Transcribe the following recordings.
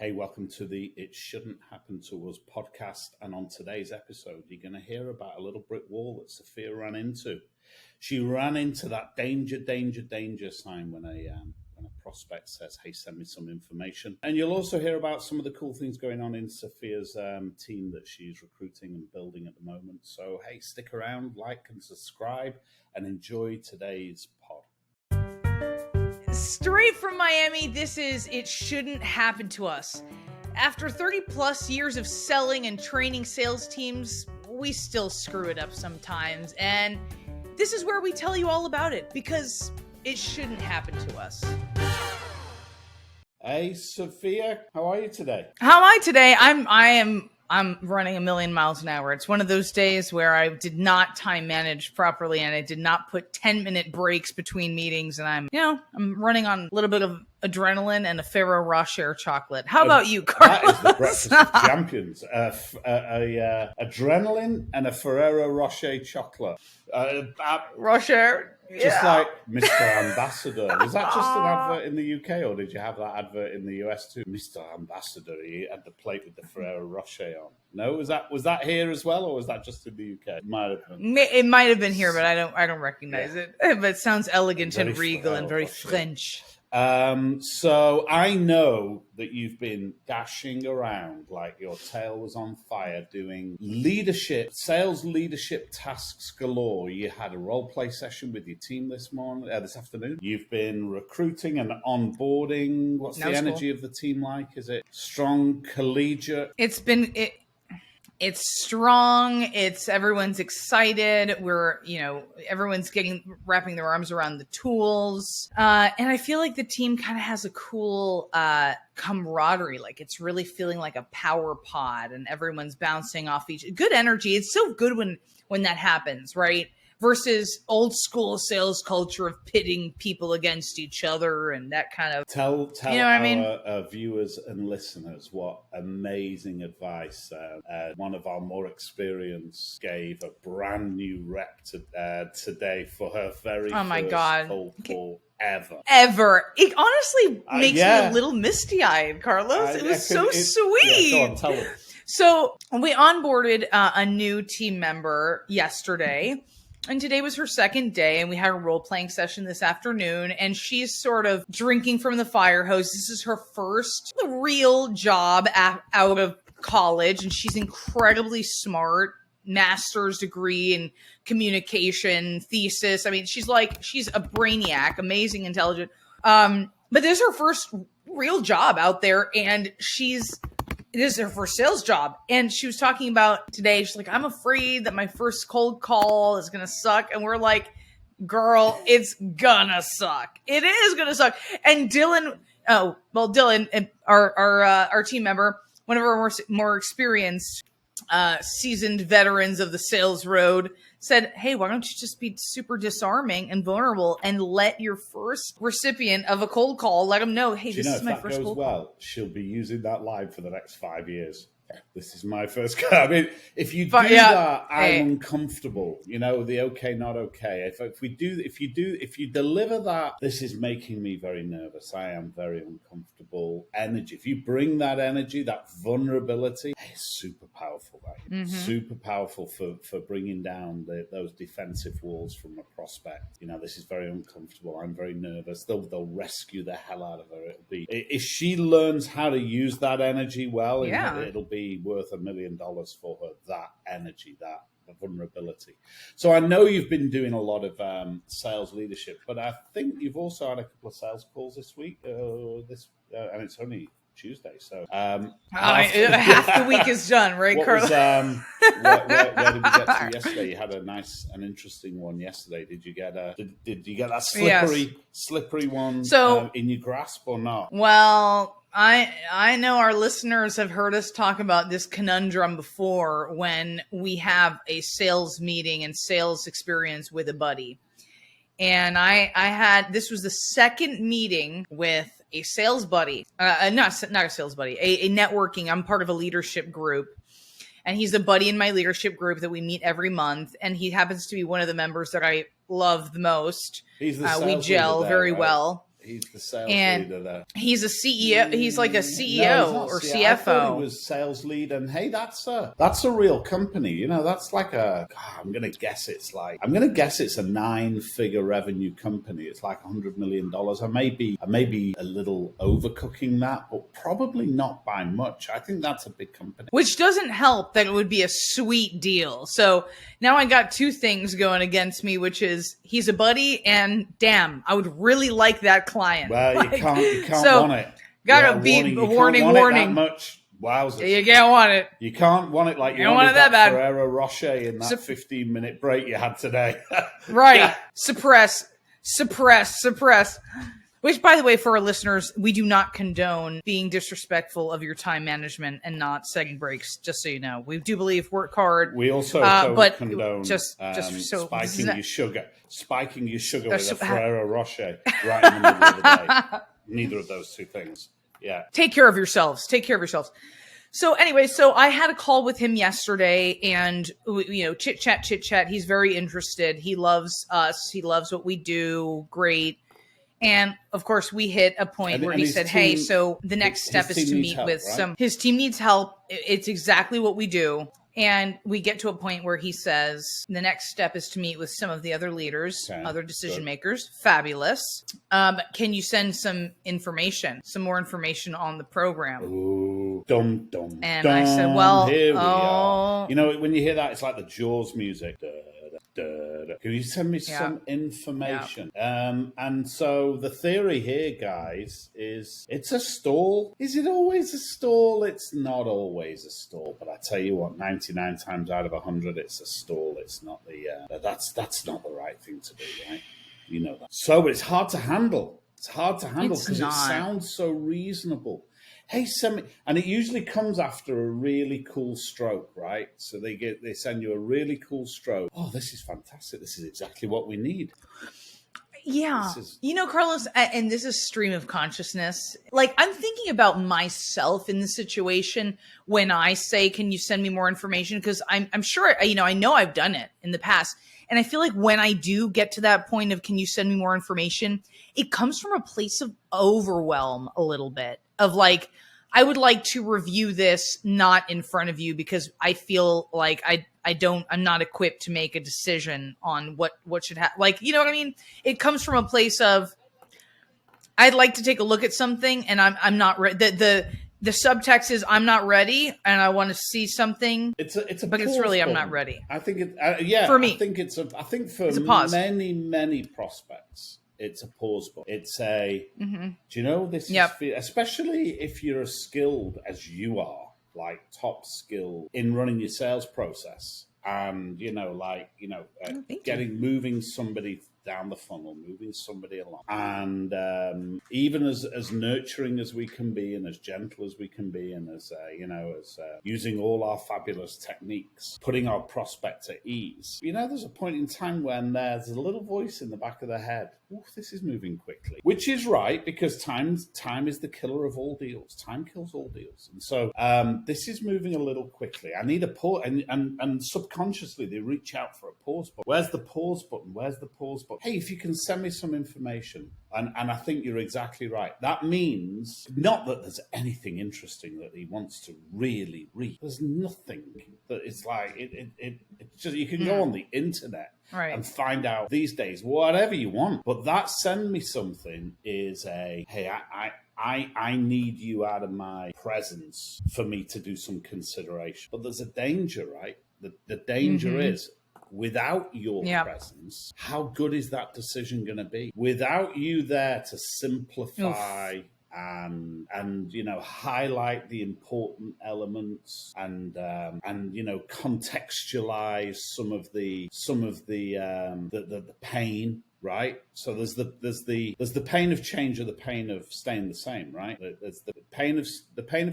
Hey, welcome to the It Shouldn't Happen to Us podcast. And on today's episode, you're going to hear about a little brick wall that Sofia ran into. She ran into that danger sign when a prospect says, hey, send me some information. And you'll also hear about some of the cool things going on in Sofia's team that she's recruiting and building at the moment. So, hey, stick around, like and subscribe, and enjoy today's pod. Straight from Miami, this is It Shouldn't Happen to Us. After 30 plus years of selling and training sales teams, we still screw it up sometimes. And this is where we tell you all about it, because it shouldn't happen to us. Hey, Sofia, how are you today? How am I today? I'm running a million miles an hour. It's one of those days where I did not time manage properly and I did not put 10-minute breaks between meetings. And I'm running on a little bit of adrenaline and a Ferrero Rocher chocolate. How about you, Carlos? That is the breakfast of champions. Adrenaline and a Ferrero Rocher chocolate. Rocher. Just like Mr. Ambassador. Was that just an advert in the UK, or did you have that advert in the US too? Mr. Ambassador, he had the plate with the Ferrero Rocher on. No, was that here as well, or was that just in the UK? It might have been. It might have been here, but I don't recognize it. But it sounds elegant and regal and very French. So I know that you've been dashing around like your tail was on fire doing sales leadership tasks galore. You had a role play session with your team this afternoon. You've been recruiting and onboarding. What's the energy of the team like? Is it strong, collegiate? It's strong. Everyone's excited. Everyone's wrapping their arms around the tools. And I feel like the team kind of has a cool camaraderie. Like it's really feeling like a power pod and everyone's bouncing off good energy. It's so good when that happens, right? Versus old school sales culture of pitting people against each other and that kind of... Tell our viewers and listeners what amazing advice one of our more experienced gave a brand new rep today for her very first cold call ever. It honestly makes me a little misty-eyed, Carlos. It was so sweet. Yeah, go on, tell them. So we onboarded a new team member yesterday. And today was her second day, and we had a role-playing session this afternoon, and she's sort of drinking from the fire hose. This is her first real job out of college, and she's incredibly smart, master's degree in communication, thesis. I mean, she's a brainiac, amazing, intelligent. But this is her first real job out there, and this is her first sales job. And she was talking about today, she's like, I'm afraid that my first cold call is going to suck. And we're like, girl, it's going to suck. It is going to suck. And Dylan, our team member, one of our more experienced, seasoned veterans of the sales road, said, hey, why don't you just be super disarming and vulnerable and let your first recipient of a cold call, let them know, hey, this is my first cold call. She'll be using that line for the next 5 years. This is my first call. I mean, if you do that, I'm uncomfortable. The okay, not okay. If you deliver that, this is making me very nervous. I am very uncomfortable. Energy. If you bring that energy, that vulnerability, it's super powerful. Right? Mm-hmm. Super powerful for bringing down those defensive walls from a prospect. This is very uncomfortable. I'm very nervous. They'll rescue the hell out of her. It'll be if she learns how to use that energy well. It'll be worth $1 million for her, that energy, that vulnerability. So I know you've been doing a lot of sales leadership, but I think you've also had a couple of sales calls this week, and it's only Tuesday, so half the week is done, right, Carlos? Where did we get to yesterday? You had an interesting one yesterday. Did you get that slippery one in your grasp or not? Well, I know our listeners have heard us talk about this conundrum before when we have a sales meeting and sales experience with a buddy. And this was the second meeting with a sales buddy, not a sales buddy, a networking. I'm part of a leadership group, and he's a buddy in my leadership group that we meet every month. And he happens to be one of the members that I love the most. He's the we gel very well. He's the sales and leader there. He's a CEO. He's like a CEO No, or CFO. CFO. I thought he was sales lead. And hey, that's a real company. You know, that's like I'm going to guess it's a 9-figure revenue company. It's like $100 million. I may be a little overcooking that, but probably not by much. I think that's a big company. Which doesn't help that it would be a sweet deal. So now I got two things going against me, which is he's a buddy and damn, I would really like that client. Well, you can't so want it. Gotta be warning. That much. Wowzers. You can't want it. You can't want it like you wanted that bad. Ferrero Rocher in that 15-minute break you had today. Right. Yeah. Suppress. Which, by the way, for our listeners, we do not condone being disrespectful of your time management and not setting breaks, just so you know. We do believe work hard. We also don't condone spiking your sugar with a Ferrero Rocher right in the middle of the day. Neither of those two things. Yeah. Take care of yourselves. So anyway, I had a call with him yesterday and, chit chat. He's very interested. He loves us. He loves what we do. Great. And of course we hit a point where he said, hey, so the next step is to meet with his team needs help. It's exactly what we do. And we get to a point where he says the next step is to meet with some of the other leaders, other decision makers. Fabulous. Can you send some more information on the program? Ooh, and I said, well, here we are. You know, when you hear that, it's like the Jaws music. Can you send me some information? Yeah. And so the theory here, guys, is it's a stall. Is it always a stall? It's not always a stall, but I tell you what, 99 times out of 100, it's a stall. It's not that's not the right thing to do, right? You know that. So it's hard to handle. It's hard to handle because it sounds so reasonable. Hey, send me, and it usually comes after a really cool stroke, right? So they send you a really cool stroke. Oh, this is fantastic. This is exactly what we need. Yeah. Carlos, and this is stream of consciousness. Like, I'm thinking about myself in the situation when I say, can you send me more information? Because I'm sure, I know I've done it in the past. And I feel like when I do get to that point of, can you send me more information? It comes from a place of overwhelm a little bit of like, I would like to review this not in front of you because I feel like I'm not equipped to make a decision on what should happen. Like, you know what I mean? It comes from a place of, I'd like to take a look at something and I'm not ready. The subtext is I'm not ready and I want to see something. But it's really, I'm not ready. I think for me, I think for many prospects, it's a pause button. It's do you know this? Yep. Especially if you're as skilled as you are, like top skill in running your sales process, and moving somebody down the funnel, moving somebody along, and even as nurturing as we can be, and as gentle as we can be, and as using all our fabulous techniques, putting our prospect at ease. There's a point in time when there's a little voice in the back of the head. This is moving quickly, which is right because time is the killer of all deals. Time kills all deals, and so this is moving a little quickly. I need a pause, and subconsciously they reach out for a pause button. Where's the pause button? Where's the pause button? Hey, if you can send me some information, and I think you're exactly right. That means not that there's anything interesting that he wants to really read. There's nothing that it's like it's just you can go on the internet. Right. And find out these days whatever you want. But that send me something is I need you out of my presence for me to do some consideration. But there's a danger, right? The danger is without your presence, how good is that decision going to be? Without you there to simplify and highlight the important elements and contextualize some of the pain, right? So there's the pain of change or the pain of staying the same, right? There's the pain of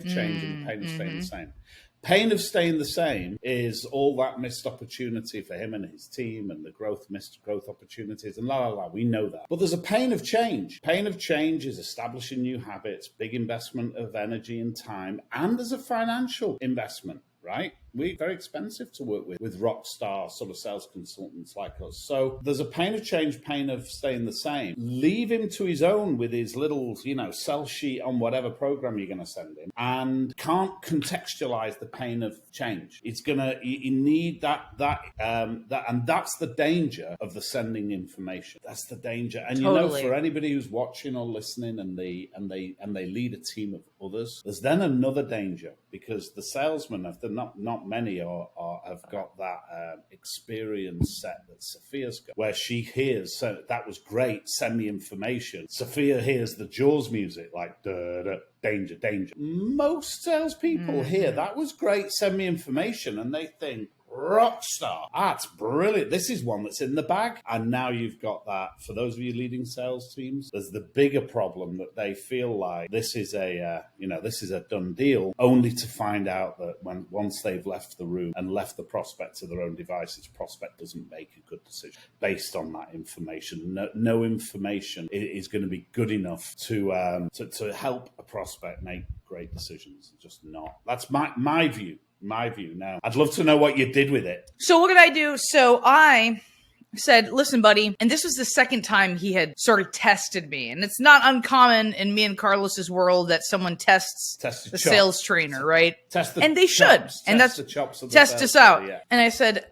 change and the pain of staying the same. Pain of staying the same is all that missed opportunity for him and his team and the missed growth opportunities and we know that. But there's a pain of change. Pain of change is establishing new habits, big investment of energy and time, and there's a financial investment, right? we're very expensive to work with rock star sort of sales consultants like us. So there's a pain of change, pain of staying the same. Leave him to his own with his little, sell sheet on whatever program you're going to send him, and can't contextualize the pain of change. It's gonna, you need that, and that's the danger of the sending information. That's the danger. And Totally. for anybody who's watching or listening, and they lead a team of others, there's then another danger, because the salesmen, if they're not many, have got that experience set that Sophia's got, where she hears, so that was great, send me information. Sophia hears the Jaws music, like danger, danger. Most salespeople hear that was great, send me information, and they think, rock star. That's brilliant. This is one that's in the bag. And now you've got that. For those of you leading sales teams, there's the bigger problem that they feel like this is a done deal, only to find out that once they've left the room and left the prospect to their own devices, prospect doesn't make a good decision based on that information. No information is going to be good enough to help a prospect make great decisions. Just not. That's my view. Now, I'd love to know what you did with it. So what did I do? So I said, listen, buddy, and this was the second time he had sort of tested me. And it's not uncommon in me and Carlos's world that someone tests the sales trainer, right? And they should. And that's the chops of the test us out. Yeah. And I said,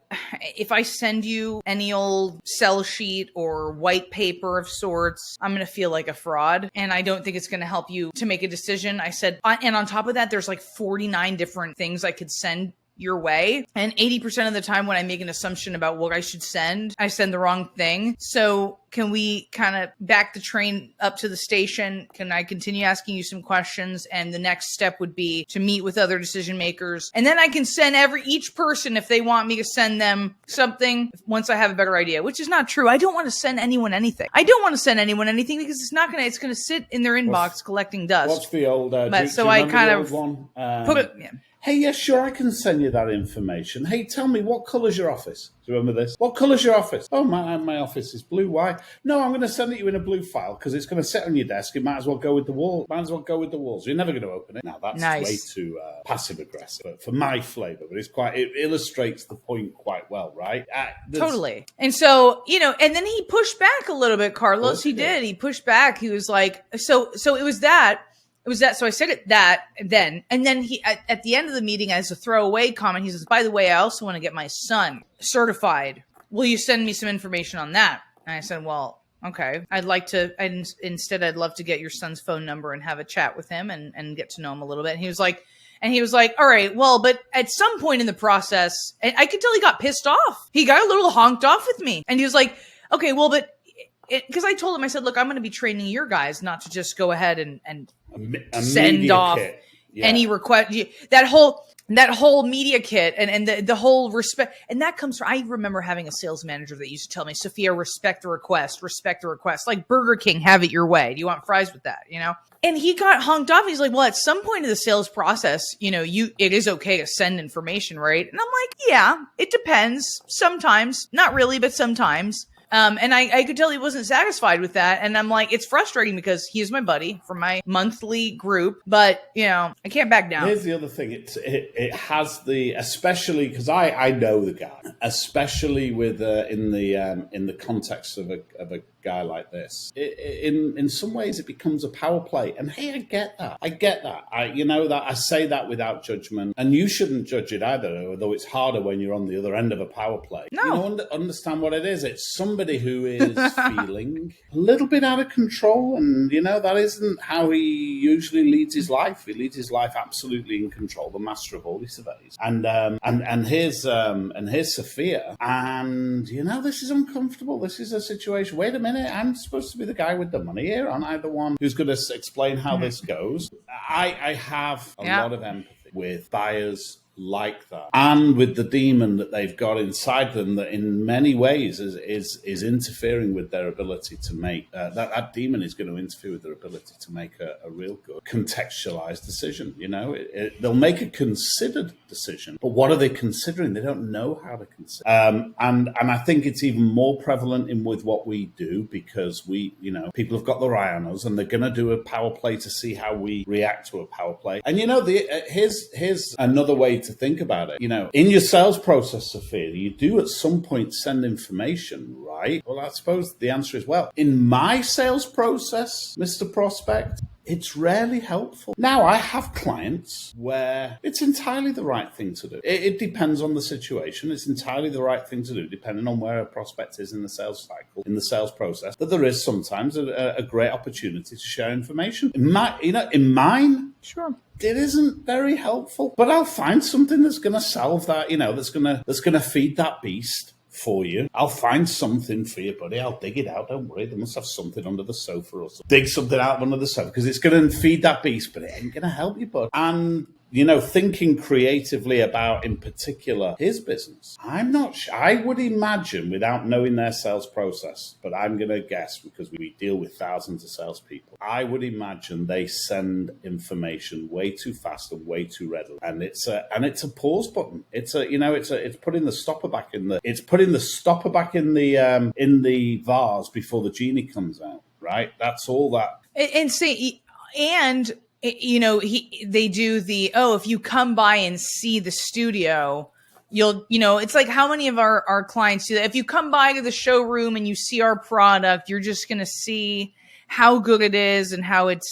if I send you any old sell sheet or white paper of sorts, I'm going to feel like a fraud. And I don't think it's going to help you to make a decision. I said, and on top of that, there's like 49 different things I could send your way. And 80% of the time when I make an assumption about what I should send, I send the wrong thing. So can we kind of back the train up to the station? Can I continue asking you some questions? And the next step would be to meet with other decision makers. And then I can send each person, if they want me to send them something, once I have a better idea, which is not true. I don't want to send anyone anything. I don't want to send anyone anything because it's going to sit in their inbox collecting dust. What's the old, so I kind of one? Put it, yeah. Hey, yeah, sure, I can send you that information. Hey, tell me, what colour's your office? Do you remember this? What colour's your office? Oh, my office is blue. Why? No, I'm going to send it you in a blue file because it's going to sit on your desk. It might as well go with the wall. You're never going to open it. Now, that's nice. Way too passive-aggressive for my flavour, but it illustrates the point quite well, right? Totally. And so, and then he pushed back a little bit, Carlos. He did. He pushed back. He was like, so it was that. So I said it then. And then he, at the end of the meeting, as a throwaway comment, he says, by the way, I also want to get my son certified. Will you send me some information on that? And I said, well, okay. I'd love to get your son's phone number and have a chat with him and get to know him a little bit. And he was like, all right, well, but at some point in the process, and I could tell he got pissed off. He got a little honked off with me. And he was like, okay, well, but because I told him, I said, look, I'm going to be training your guys not to just go ahead and send off any request. That whole media kit and the whole respect. And that comes from, I remember having a sales manager that used to tell me, Sophia, respect the request. Like Burger King, have it your way. Do you want fries with that? And he got honked off. He's like, well, at some point in the sales process, it is okay to send information, right? And I'm like, yeah, it depends. Sometimes, not really, but sometimes. And I could tell he wasn't satisfied with that. And I'm like, it's frustrating because he is my buddy from my monthly group, but I can't back down. Here's the other thing. It has especially because I know the guy, especially with in the context of a guy like this. In some ways it becomes a power play. And hey, I get that. I say that without judgment. And you shouldn't judge it either, although it's harder when you're on the other end of a power play. No. Understand what it is. It's somebody who is feeling a little bit out of control, and that isn't how he usually leads his life. He leads his life absolutely in control, the master of all he surveys. And here's Sophia, and this is uncomfortable. This is a situation. Wait a minute, I'm supposed to be the guy with the money here. Aren't I the one who's going to explain how this goes? I have a lot of empathy with buyers like that, and with the demon that they've got inside them that in many ways is interfering with their ability to make that demon is going to interfere with their ability to make a real good contextualized decision. They'll make a considered decision, but what are they considering? They don't know how to consider. And I think it's even more prevalent with what we do, because people have got their eye on us and they're going to do a power play to see how we react to a power play. And here's another way to think about it. In your sales process, Sophia, you do at some point send information, right? Well, I suppose the answer is, well, in my sales process, Mr. Prospect, it's rarely helpful. Now, I have clients where it's entirely the right thing to do. It depends on the situation. It's entirely the right thing to do, depending on where a prospect is in the sales cycle, in the sales process, that there is sometimes a great opportunity to share information. In mine, sure, it isn't very helpful, but I'll find something that's going to solve that, that's going to feed that beast for you. I'll find something for you, buddy. I'll dig it out. Don't worry. They must have something under the sofa or something. Dig something out under the sofa because it's going to feed that beast, but it ain't going to help you, bud. And thinking creatively about, in particular, his business. I'm not sure. I would imagine, without knowing their sales process, but I'm going to guess because we deal with thousands of salespeople, I would imagine they send information way too fast and way too readily. And it's a pause button. It's putting the stopper back in the vase before the genie comes out. Right? That's all that. They do if you come by and see the studio, it's like how many of our clients do that. If you come by to the showroom and you see our product, you're just going to see how good it is and how it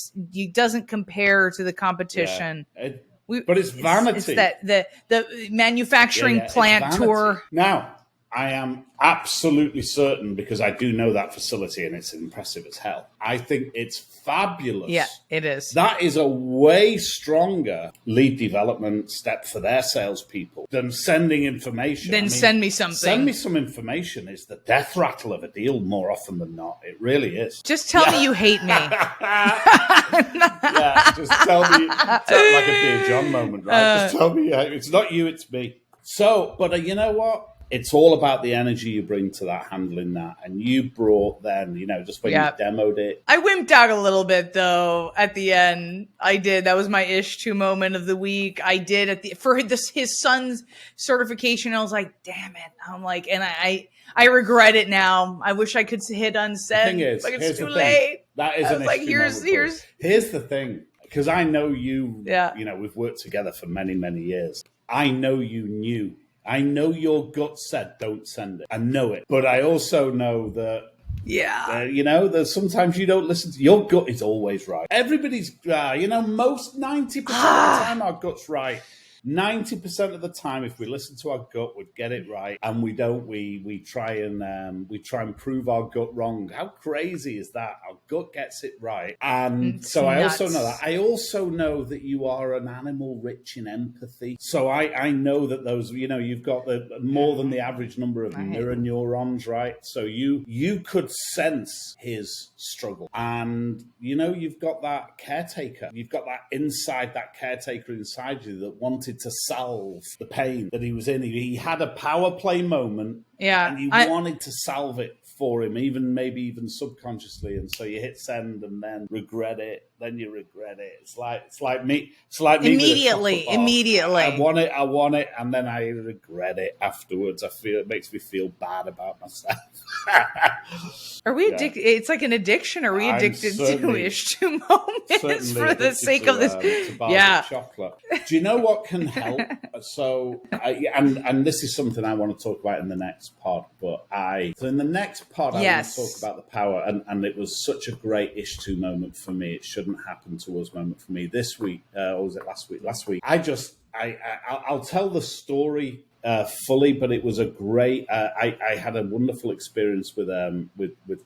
doesn't compare to the competition. Yeah. But it's vanity. It's that the manufacturing plant tour. Now, I am absolutely certain, because I do know that facility and it's impressive as hell. I think it's fabulous. Yeah, it is. That is a way stronger lead development step for their salespeople than sending information. Send me something. Send me some information is the death rattle of a deal more often than not. It really is. Just tell me you hate me. Just tell me. It's like a Dear John moment, right? Just tell me it's not you, it's me. So, but you know what? It's all about the energy you bring to that, handling that. And you brought then, just when you demoed it. I wimped out a little bit, though, at the end. I did. That was my ISHTU moment of the week. I did for his son's certification. I was like, damn it. I'm like, and I regret it now. I wish I could hit unsend. The thing is, like it's too late. That is an issue. Here's the thing. Because I know you, we've worked together for many, many years. I know you knew. I know your gut said don't send it. I know it. But I also know that, that sometimes you don't listen to your gut is always right. Everybody's, most 90% of the time our gut's right. 90% of the time, if we listen to our gut, we'd get it right, and we don't. We try and prove our gut wrong. How crazy is that? Our gut gets it right, and it's so nuts. I also know that. I also know that you are an animal rich in empathy. So I know that those, you've got more than the average number of mirror neurons, right? So you could sense his struggle, and you've got that caretaker. You've got that caretaker inside you that wanted to solve the pain that he was in. He had a power play moment, and you wanted to solve it for him, maybe even subconsciously. And so you hit send and then regret it. Then you regret it. It's like me. Immediately. I want it, and then I regret it afterwards. It makes me feel bad about myself. Are we addicted? It's like an addiction. Are we addicted to ISHTU moments for the sake of this? Chocolate. Do you know what can help? So, and this is something I want to talk about in the next pod. So in the next pod, I want to talk about the power, and it was such a great ISHTU moment for me. It shouldn't happen to us moment for me this week, or was it last week? Last week, I'll tell the story fully, but it was a great. I had a wonderful experience with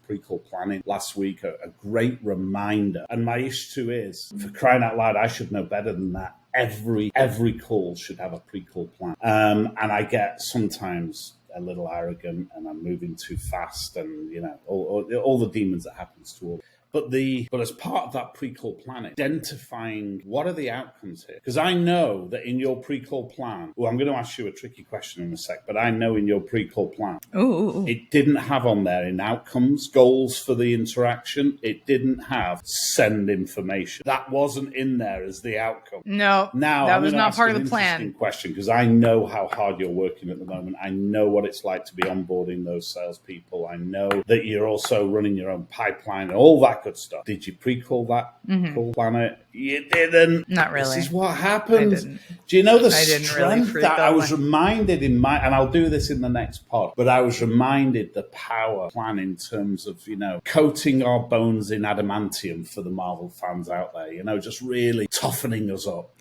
pre-call planning last week. A great reminder, and my ISHTU is, for crying out loud, I should know better than that. Every call should have a pre-call plan, and I get sometimes a little arrogant, and I'm moving too fast, and all the demons that happens to all. But as part of that pre-call plan, identifying what are the outcomes here. Because I know that in your pre-call plan, I'm going to ask you a tricky question in a sec, but I know in your pre-call plan, it didn't have on there in outcomes, goals for the interaction, it didn't have send information. That wasn't in there as the outcome. No, that was not part of the plan. Question, because I know how hard you're working at the moment. I know what it's like to be onboarding those salespeople. I know that you're also running your own pipeline and all that good stuff. Did you pre-call that? Call plan it? You didn't. Not really. This is what happens. Do you know the strength really that I was reminded in my, and I'll do this in the next pod, but I was reminded the power plan in terms of, coating our bones in adamantium for the Marvel fans out there, just really toughening us up.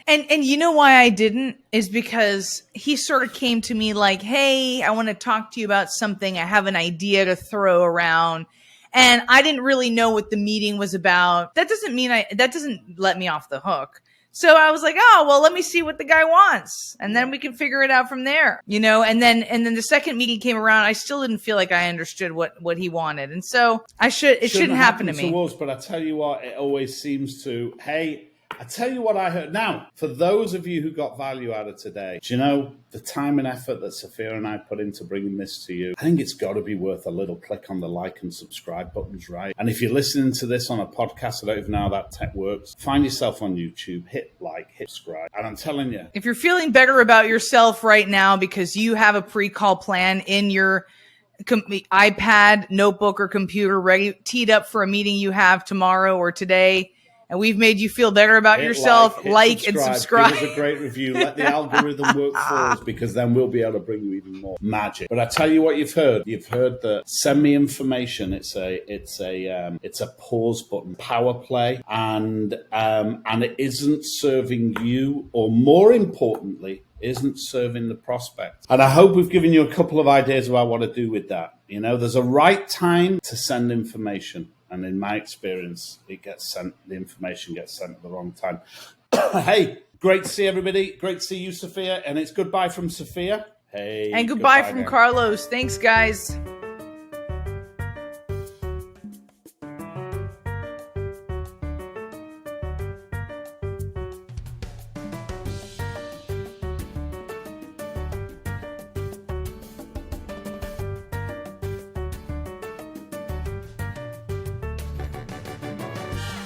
And you know why I didn't is because he sort of came to me like, hey, I want to talk to you about something. I have an idea to throw around. And I didn't really know what the meeting was about. That doesn't let me off the hook. So I was like, oh, well, let me see what the guy wants. And then we can figure it out from there, and then the second meeting came around. I still didn't feel like I understood what he wanted. And so it shouldn't happen to me. To us, but I tell you what, it always seems to, hey, I tell you what I heard. Now, for those of you who got value out of today, do you know the time and effort that Sofia and I put into bringing this to you? I think it's got to be worth a little click on the like and subscribe buttons, right? And if you're listening to this on a podcast, I don't even know how that tech works, find yourself on YouTube, hit like, hit subscribe. And I'm telling you, if you're feeling better about yourself right now because you have a pre-call plan in your iPad, notebook, or computer ready, teed up for a meeting you have tomorrow or today, and we've made you feel better about yourself, like and subscribe. Give us a great review. Let the algorithm work for us, because then we'll be able to bring you even more magic. But I tell you what you've heard. You've heard that send me information. It's a pause button, power play, and it isn't serving you, or more importantly, isn't serving the prospect. And I hope we've given you a couple of ideas about what to do with that. There's a right time to send information. And in my experience, the information gets sent at the wrong time. Hey, great to see everybody. Great to see you, Sofia. And it's goodbye from Sofia. Hey. And goodbye from Carlos. Thanks, guys.